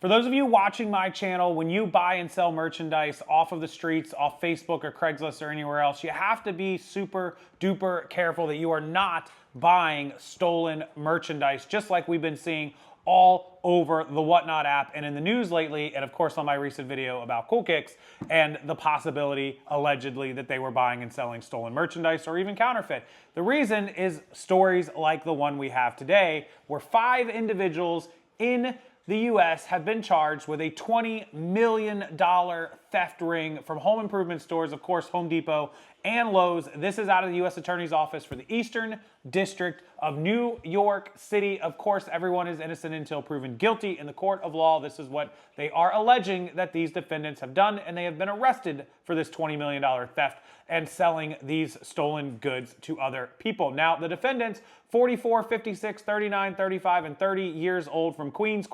For those of you watching my channel, when you buy and sell merchandise off of the streets, off Facebook or Craigslist or anywhere else, you have to be super duper careful that you are not buying stolen merchandise, just like we've been seeing all over the Whatnot app and in the news lately, and of course on my recent video about Cool Kicks and the possibility, allegedly, that they were buying and selling stolen merchandise or even counterfeit. The reason is stories like the one we have today, where 5 individuals in the U.S. have been charged with a $20 million theft ring from home improvement stores, of course, Home Depot and Lowe's. This is out of the U.S. Attorney's Office for the Eastern District of New York City. Of course, everyone is innocent until proven guilty in the court of law. This is what they are alleging that these defendants have done, and they have been arrested for this $20 million theft and selling these stolen goods to other people. Now, the defendants, 44, 56, 39, 35, and 30 years old from Queens,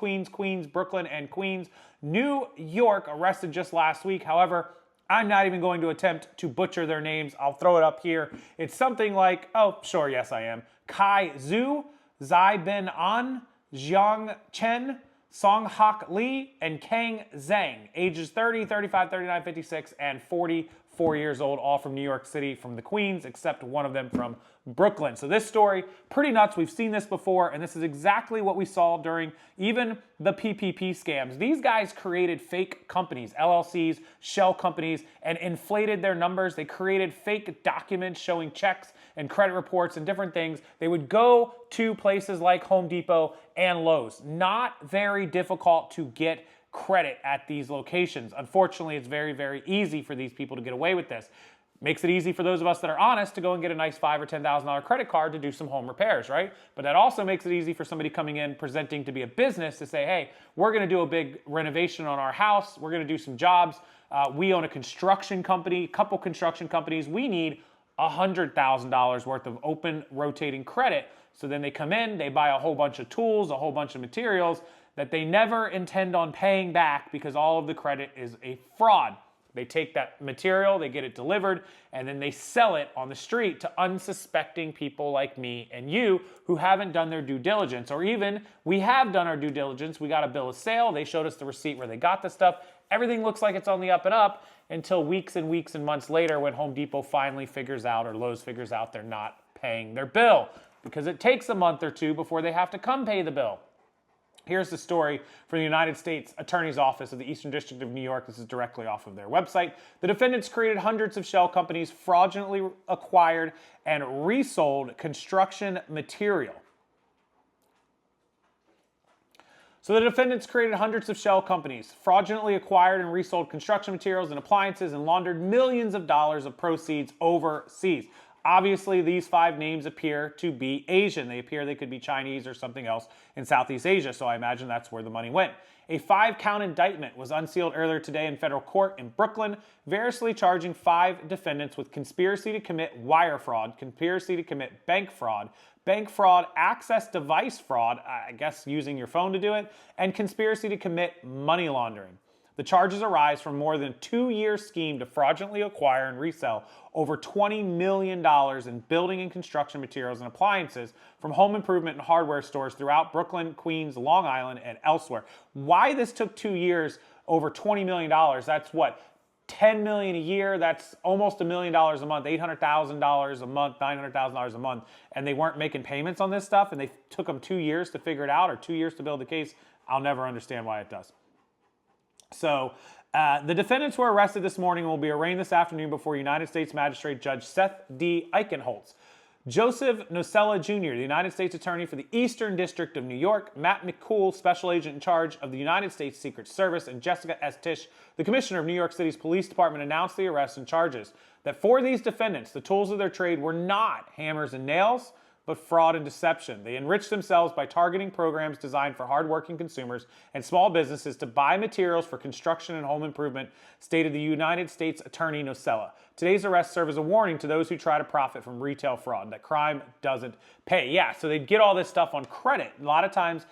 Brooklyn, and Queens, New York, arrested just last week. However, I'm not even going to attempt to butcher their names. I'll throw it up here. It's something like, oh, sure, yes, I am. Kai Zhu, Zai Bin An, Jiang Chen, Song Hak Lee, and Kang Zhang, ages 30, 35, 39, 56, and 44 years old, all from New York City, from the Queens, except one of them from Brooklyn. So this story, pretty nuts. We've seen this before, and this is exactly what we saw during even the PPP scams. These guys created fake companies, LLCs, shell companies, and inflated their numbers. They created fake documents showing checks and credit reports and different things. They would go to places like Home Depot and Lowe's. Not very difficult to get credit at these locations. Unfortunately, it's very, very easy for these people to get away with this. Makes it easy for those of us that are honest to go and get a nice $5,000 or $10,000 credit card to do some home repairs, right? But that also makes it easy for somebody coming in presenting to be a business to say, hey, we're going to do a big renovation on our house. We're going to do some jobs. We own a construction company, a couple construction companies. We need $100,000 worth of open rotating credit. So then they come in, they buy a whole bunch of tools, a whole bunch of materials that they never intend on paying back because all of the credit is a fraud. They take that material, they get it delivered, and then they sell it on the street to unsuspecting people like me and you who haven't done their due diligence. Or even, we have done our due diligence, we got a bill of sale, they showed us the receipt where they got the stuff. Everything looks like it's on the up and up until weeks and weeks and months later when Home Depot finally figures out, or Lowe's figures out, they're not paying their bill. Because it takes a month or two before they have to come pay the bill. Here's the story from the United States Attorney's Office of the Eastern District of New York. This is directly off of their website. The defendants created hundreds of shell companies, fraudulently acquired and resold construction material. So the defendants created hundreds of shell companies, fraudulently acquired and resold construction materials and appliances, and laundered millions of dollars of proceeds overseas. Obviously, these 5 names appear to be Asian. They appear they could be Chinese or something else in Southeast Asia, so I imagine that's where the money went. A 5-count indictment was unsealed earlier today in federal court in Brooklyn, variously charging 5 defendants with conspiracy to commit wire fraud, conspiracy to commit bank fraud, access device fraud, I guess using your phone to do it, and conspiracy to commit money laundering. The charges arise from more than a 2-year scheme to fraudulently acquire and resell over $20 million in building and construction materials and appliances from home improvement and hardware stores throughout Brooklyn, Queens, Long Island, and elsewhere. Why this took 2 years, over $20 million, that's what? $10 million a year, that's almost $1 million a month, $800,000 a month, $900,000 a month, and they weren't making payments on this stuff, and they took them 2 years to figure it out, or 2 years to build the case. I'll never understand why it does. So the defendants were arrested this morning and will be arraigned this afternoon before United States Magistrate Judge Seth D. Eichenholz. Joseph Nocella Jr., the United States Attorney for the Eastern District of New York, Matt McCool, Special Agent in charge of the United States Secret Service, and Jessica S. Tisch, the Commissioner of New York City's Police Department, announced the arrests and charges that for these defendants, the tools of their trade were not hammers and nails, but fraud and deception. They enriched themselves by targeting programs designed for hardworking consumers and small businesses to buy materials for construction and home improvement, stated the United States Attorney Nocella. Today's arrests serve as a warning to those who try to profit from retail fraud, that crime doesn't pay. Yeah, so they'd get all this stuff on credit. A lot of times,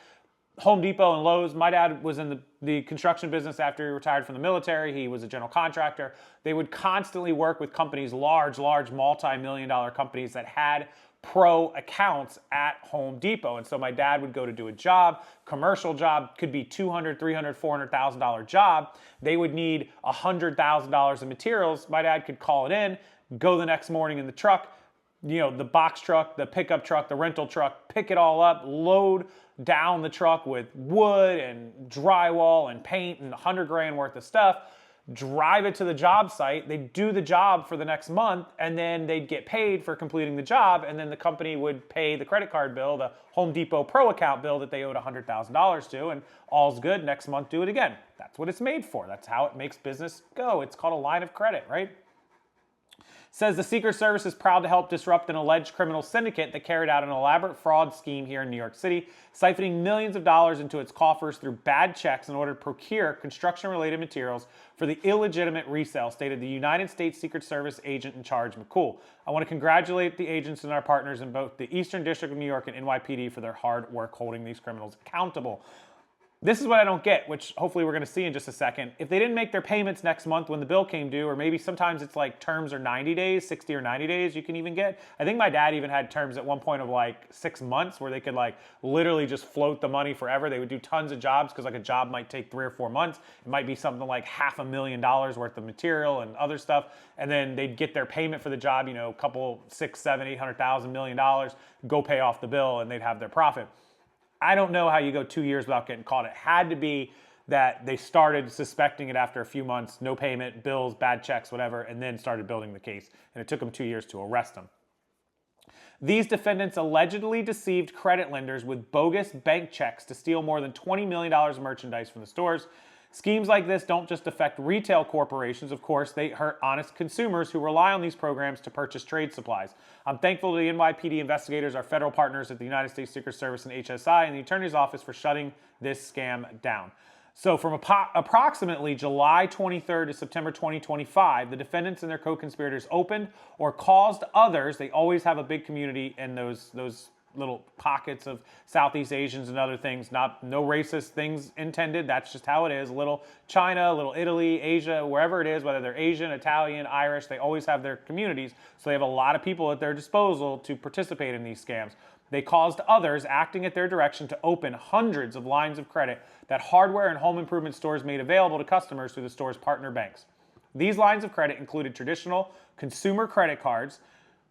Home Depot and Lowe's, my dad was in the construction business after he retired from the military. He was a general contractor. They would constantly work with companies, large multi-million-dollar companies that had Pro accounts at Home Depot. And so my dad would go to do a job, commercial job, could be $200,000, $300,000, $400,000 job. They would need $100,000 of materials. My dad could call it in, go the next morning in the truck, the box truck, the pickup truck, the rental truck, pick it all up, load down the truck with wood and drywall and paint and $100,000 worth of stuff, drive it to the job site. They'd do the job for the next month, and then they'd get paid for completing the job, and then the company would pay the credit card bill, the Home Depot Pro account bill that they owed $100,000 to, and all's good. Next month, do it again. That's what it's made for. That's how it makes business go. It's called a line of credit, right? Says the Secret Service is proud to help disrupt an alleged criminal syndicate that carried out an elaborate fraud scheme here in New York City, siphoning millions of dollars into its coffers through bad checks in order to procure construction-related materials for the illegitimate resale, stated the United States Secret Service agent in charge, McCool. I want to congratulate the agents and our partners in both the Eastern District of New York and NYPD for their hard work holding these criminals accountable. This is what I don't get, which hopefully we're going to see in just a second. If they didn't make their payments next month when the bill came due, or maybe sometimes it's like terms are 90 days, 60 or 90 days you can even get. I think my dad even had terms at one point of like 6 months where they could like literally just float the money forever. They would do tons of jobs because like a job might take 3 or 4 months. It might be something like $500,000 worth of material and other stuff. And then they'd get their payment for the job, a couple, 6, 7, 800,000, $1 million, go pay off the bill and they'd have their profit. I don't know how you go 2 years without getting caught. It had to be that they started suspecting it after a few months, no payment, bills, bad checks, whatever, and then started building the case. And it took them 2 years to arrest them. These defendants allegedly deceived credit lenders with bogus bank checks to steal more than $20 million of merchandise from the stores. Schemes like this don't just affect retail corporations, of course, they hurt honest consumers who rely on these programs to purchase trade supplies. I'm thankful to the NYPD investigators, our federal partners at the United States Secret Service and HSI, and the Attorney's Office for shutting this scam down. So from approximately July 23rd to September 2025, the defendants and their co-conspirators opened or caused others, they always have a big community in those little pockets of Southeast Asians and other things, no racist things intended, that's just how it is. Little China, little Italy, Asia, wherever it is, whether they're Asian, Italian, Irish, they always have their communities, so they have a lot of people at their disposal to participate in these scams. They caused others, acting at their direction, to open hundreds of lines of credit that hardware and home improvement stores made available to customers through the store's partner banks. These lines of credit included traditional consumer credit cards,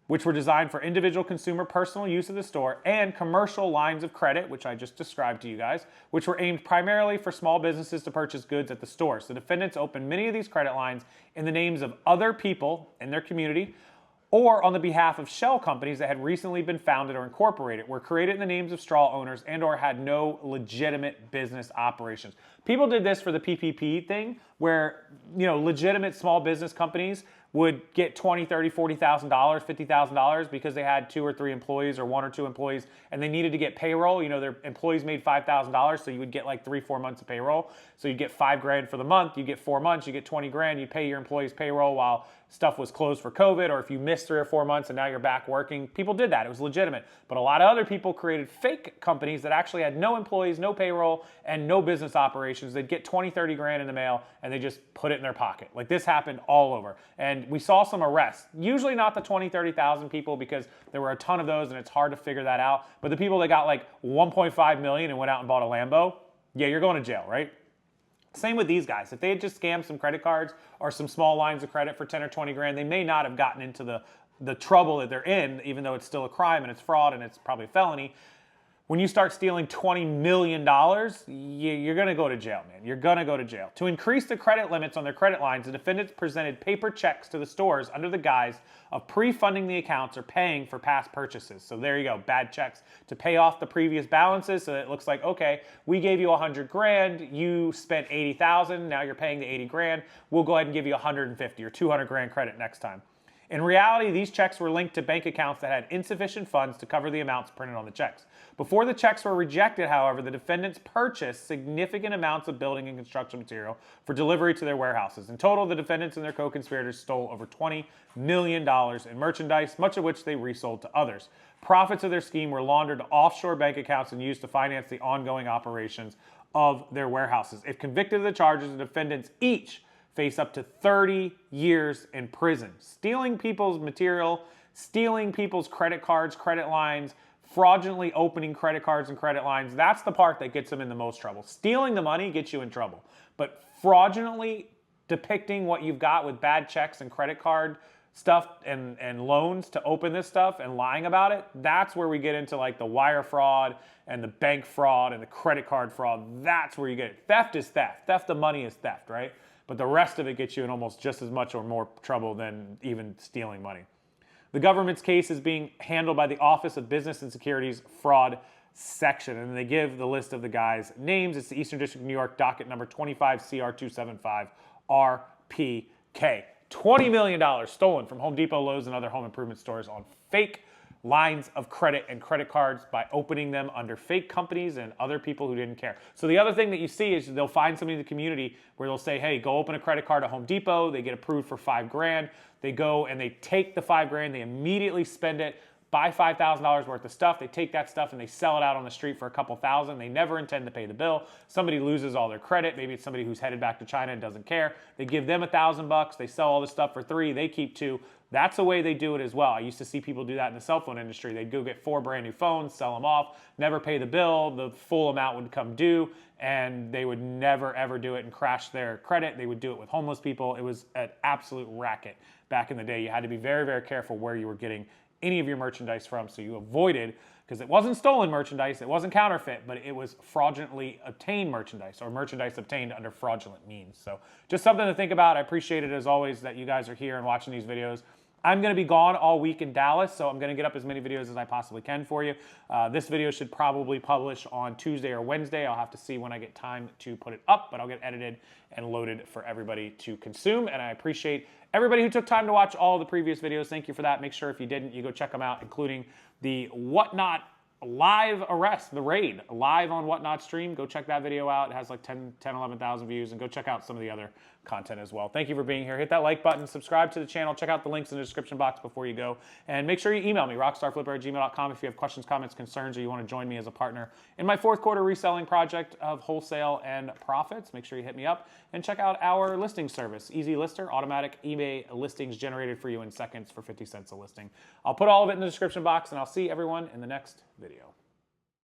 which were designed for individual consumer personal use of the store, and commercial lines of credit, which I just described to you guys, which were aimed primarily for small businesses to purchase goods at the stores. The defendants opened many of these credit lines in the names of other people in their community or on the behalf of shell companies that had recently been founded or incorporated, were created in the names of straw owners, and or had no legitimate business operations. People did this for the PPP thing, where legitimate small business companies would get $20,000, $30,000, $40,000, $50,000 because they had 2 or 3 employees or 1 or 2 employees, and they needed to get payroll. Their employees made $5,000, so you would get like 3, 4 months of payroll. So you get $5,000 for the month, you get 4 months, you get $20,000. You pay your employees payroll while stuff was closed for COVID, or if you missed 3 or 4 months and now you're back working. People did that. It was legitimate. But a lot of other people created fake companies that actually had no employees, no payroll, and no business operations. They'd get $20,000, $30,000 in the mail, and they just put it in their pocket. Like, this happened all over. And we saw some arrests. Usually not the 20,000, 30,000 people, because there were a ton of those and it's hard to figure that out. But the people that got like 1.5 million and went out and bought a Lambo, yeah, you're going to jail, right? Same with these guys. If they had just scammed some credit cards or some small lines of credit for 10 or 20 grand, they may not have gotten into the trouble that they're in, even though it's still a crime and it's fraud and it's probably a felony. When you start stealing $20 million, you're going to go to jail, man. You're going to go to jail. To increase the credit limits on their credit lines, the defendants presented paper checks to the stores under the guise of pre-funding the accounts or paying for past purchases. So there you go, bad checks to pay off the previous balances. So it looks like, okay, we gave you 100 grand, you spent 80,000, now you're paying the 80 grand. We'll go ahead and give you 150 or 200 grand credit next time. In reality, these checks were linked to bank accounts that had insufficient funds to cover the amounts printed on the checks. Before the checks were rejected, however, the defendants purchased significant amounts of building and construction material for delivery to their warehouses. In total, the defendants and their co-conspirators stole over $20 million in merchandise, much of which they resold to others. Profits of their scheme were laundered to offshore bank accounts and used to finance the ongoing operations of their warehouses. If convicted of the charges, the defendants each face up to 30 years in prison. Stealing people's material, stealing people's credit cards, credit lines, fraudulently opening credit cards and credit lines. That's the part that gets them in the most trouble. Stealing the money gets you in trouble, but fraudulently depicting what you've got with bad checks and credit card stuff and loans to open this stuff and lying about it, that's where we get into like the wire fraud and the bank fraud and the credit card fraud. That's where you get it. Theft is theft. Theft of money is theft, right? But the rest of it gets you in almost just as much or more trouble than even stealing money. The government's case is being handled by the Office of Business and Securities Fraud Section, and they give the list of the guys' names. It's the Eastern District of New York, docket number 25CR275 RPK. $20 million stolen from Home Depot, Lowe's, and other home improvement stores on fake lines of credit and credit cards by opening them under fake companies and other people who didn't care. So the other thing that you see is they'll find somebody in the community where they'll say, hey, go open a credit card at Home Depot. They get approved for $5,000. They go and they take the $5,000. They immediately spend it, buy $5,000 worth of stuff. They take that stuff and they sell it out on the street for a couple thousand. They never intend to pay the bill. Somebody loses all their credit. Maybe it's somebody who's headed back to China and doesn't care. They give them $1,000. They sell all this stuff for $3,000. They keep $2,000. That's the way they do it as well. I used to see people do that in the cell phone industry. They'd go get 4 brand new phones, sell them off, never pay the bill. The full amount would come due, and they would never, ever do it and crash their credit. They would do it with homeless people. It was an absolute racket back in the day. You had to be very, very careful where you were getting any of your merchandise from, so you avoided, because it wasn't stolen merchandise, it wasn't counterfeit, but it was fraudulently obtained merchandise, or merchandise obtained under fraudulent means. So just something to think about. I appreciate it as always that you guys are here and watching these videos. I'm going to be gone all week in Dallas, so I'm going to get up as many videos as I possibly can for you. This video should probably publish on Tuesday or Wednesday. I'll have to see when I get time to put it up, but I'll get edited and loaded for everybody to consume. And I appreciate everybody who took time to watch all the previous videos. Thank you for that. Make sure if you didn't, you go check them out, including the Whatnot live arrest, the raid, live on Whatnot stream. Go check that video out. It has like 11,000 views, and go check out some of the other content as well. Thank you for being here. Hit that like button, subscribe to the channel, check out the links in the description box before you go, and make sure you email me, rockstarflipper@gmail.com, if you have questions, comments, concerns, or you want to join me as a partner in my 4th quarter reselling project of wholesale and profits. Make sure you hit me up and check out our listing service, Easy Lister, automatic eBay listings generated for you in seconds for 50 cents a listing. I'll put all of it in the description box, and I'll see everyone in the next video.